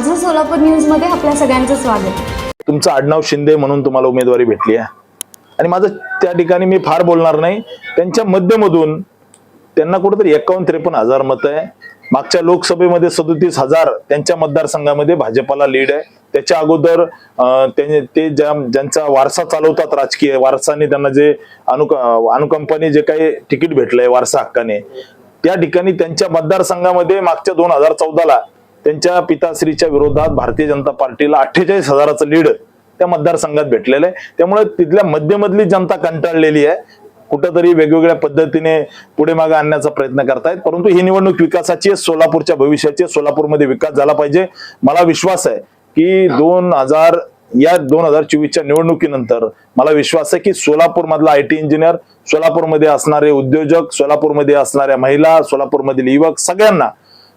माझं सोलापूर न्यूज मध्ये आपल्या सगळ्यांचं स्वागत। तुमचं आडनाव शिंदे म्हणून तुम्हाला उमेदवारी भेटली आहे आणि माझं त्या ठिकाणी मी फार बोलणार नाही। त्यांच्या मध्यमधून त्यांना कुठेतरी 51-53 हजार मत आहे। मागच्या लोकसभेमध्ये 37,000 त्यांच्या मतदारसंघामध्ये भाजपला लीड आहे। त्याच्या अगोदर ते ज्यांचा वारसा चालवतात, राजकीय वारसाने त्यांना जे अनुकंपाने जे काही तिकीट भेटलंय वारसा हक्काने, त्या ठिकाणी त्यांच्या मतदारसंघामध्ये मागच्या 2014ला त्यांच्या पिताश्रीच्या विरोधात भारतीय जनता पार्टीला 48,000चं लीड त्या मतदारसंघात भेटलेलं आहे। त्यामुळे तिथल्या मध्यमधली जनता कंटाळलेली आहे, कुठेतरी वेगवेगळ्या पद्धतीने पुढे मागे आणण्याचा प्रयत्न करतायत। परंतु ही निवडणूक विकासाची आहे, सोलापूरच्या भविष्याची, सोलापूरमध्ये विकास झाला पाहिजे। मला विश्वास आहे की 2024च्या निवडणुकीनंतर मला विश्वास आहे की सोलापूर मधला आयटी इंजिनियर, सोलापूरमध्ये असणारे उद्योजक, सोलापूरमध्ये असणाऱ्या महिला, सोलापूरमधील युवक, सगळ्यांना,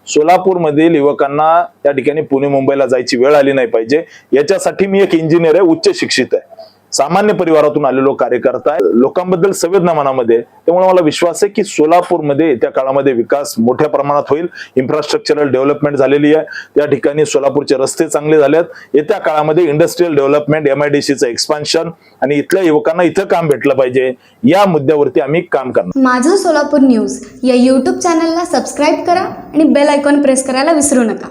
सोलापूरमधील युवकांना त्या ठिकाणी पुणे मुंबईला जायची वेळ आली नाही पाहिजे। याच्यासाठी मी एक इंजिनियर आहे, उच्च शिक्षित आहे, सामान्य परिवारातून आलेलो कार्यकर्ता आहे, लोकांबद्दल संवेदना मनामध्ये। त्यामुळे मला विश्वास आहे की सोलापूरमध्ये येत्या काळामध्ये विकास मोठ्या प्रमाणात होईल। इन्फ्रास्ट्रक्चरल डेव्हलपमेंट झालेली आहे, त्या ठिकाणी सोलापूरचे रस्ते चांगले झालेत। येत्या काळामध्ये इंडस्ट्रियल डेव्हलपमेंट, MIDCचं एक्सपान्शन आणि इथल्या युवकांना इथं काम भेटलं पाहिजे, या मुद्द्यावरती आम्ही काम करणार। माझं सोलापूर न्यूज या YouTube चॅनलला सबस्क्राईब करा आणि बेल आयकॉन प्रेस करायला विसरू नका।